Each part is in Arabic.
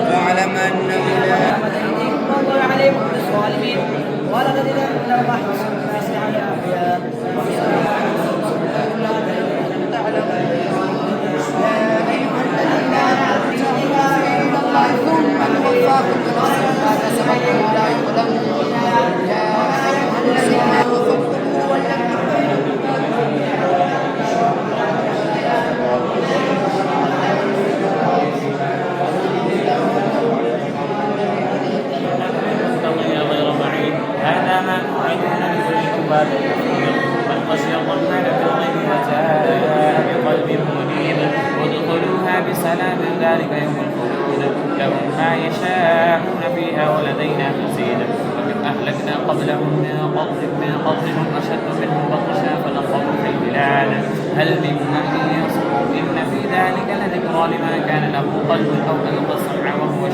واعلم أنه لا الله عليكم بالظالمين ولقد ذكرنا الله الناس على أحياء هذا ما توعدون لكل أواب من خشي الرحمن بالغيب وجاء بقلب منيب ادخلوها بسلام ذلك يوم الخلود لهم ما يشاءون فيها ولدينا مزيد وكم أهلكنا قبلهم من قبلهم أشد منهم بطشا فنظروا في البلاد هل من مهد ينصر إن في ذلك لذكرى لمن كان له قلب أو ألقى السمع وهو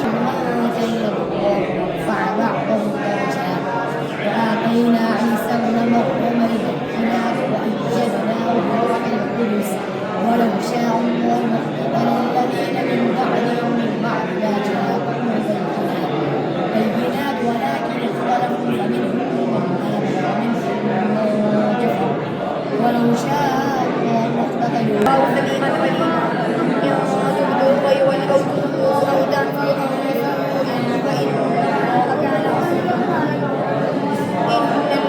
وآتينا عيسى ابن مريم البينات وأيدناه بروح القدس ولو شاء الله لاقتتل الذين من بعدهم من بعد ما جاءهم البينات ولكن اختلفوا فمنهم من آمن ومنهم من كفر ولو شاء الله لاقتتلوا الذين تبدوا ويولوا أو تنفقوا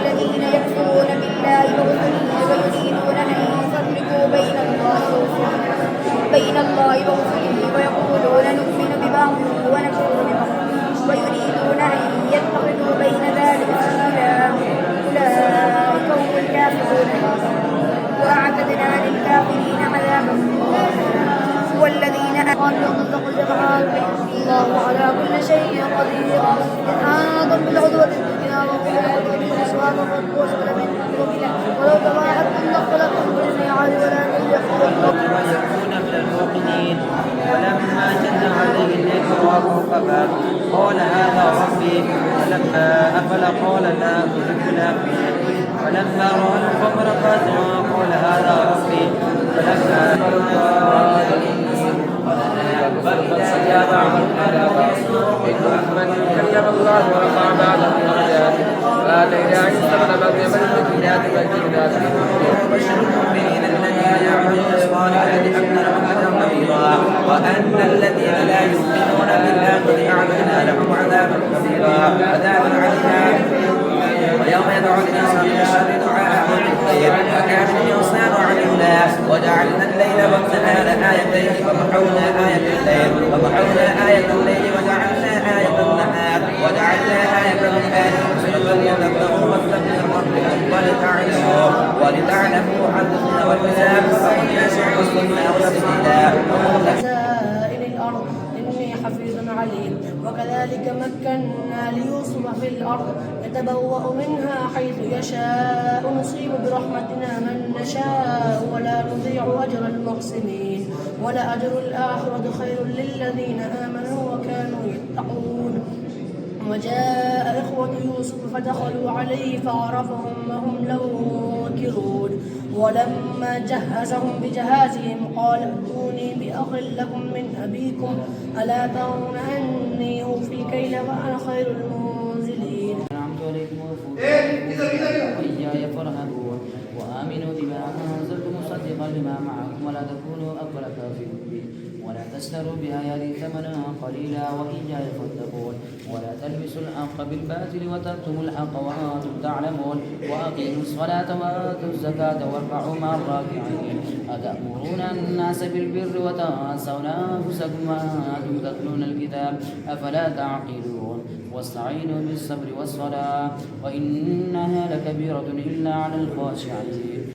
الذين يكفرون بالله ورسله ويريدون أن يفرقوا بين الله ورسله ويقولون نؤمن ببعض ونكفر ببعض ويريدون أن يتخذوا بين ذلك سبيلا أولئك هم الكافرون وأعتدنا للكافرين عذابا والذين الله على كل شيء قدير يتعاظم بالعدوة الدنيا وقل العدوة النسوان والرب وسؤال من قبله ولو تواعدتم لاختلفتم في الميعاد ولكن يكون من المؤمنين ولما جن عليه الليل وابى قال هذا ربي فلما أفل قال لا أحب الآفلين ولما رأى القمر قاسما قال هذا ربي فلما فاستجاب على كلم الله ورفع بعضهم درجات وآتينا عيسى ابن مريم البينات والبينات وبشر المؤمنين الذين يعملون الصالحات أن لهم أجرا كبيرا وأن الذين لا يؤمنون بالآخرة أعتدنا لهم عذابا كبيرا عذابا عليما ويوم يدعو الإنسان بالشر دعاءه بالخير وكان الإنسان عجولا وجعلنا الليل والنهار آيتين فمحونا آية الليل وجعلنا آية النهار وجعلنا آية النهار مبصرة لتبتغوا فضلا من ربكم ولتعلموا عدد والحساب ومن يشاء يصلنا وتفصيلا إني حفيظ عليم وكذلك مكنا ليوسف في الأرض يتبوأ منها حيث يشاء نصيب برحمتنا من نشاء ولا نضيع أجر المحسنين ولأجر الآخرة خير للذين آمنوا وكانوا يتقون وجاء إخوة يوسف فدخلوا عليه فعرفهم وهم له منكرون ولما جهزهم بجهازهم قال ائتوني بأخ لكم من أبيكم ألا ترون أني أوفي الكيل وأنا خير المنزلين وإياي فارهبون وآمنوا بما أنزلت مصدقا لما معكم ولا تكونوا أول كافر به ولا تشتروا بآياتي ثمنا قليلا وإياي فاتقون ولا تلبسوا الحق بالباطل وتكتموا الحق وأنتم تعلمون وأقيموا الصلاة وآتوا الزكاة واركعوا مع الراكعين أتأمرون الناس بالبر وتنسون أنفسكم وأنتم تتلون الكتاب أفلا تعقلون واستعينوا بالصبر والصلاة وإنها لكبيرة إلا على الخاشعين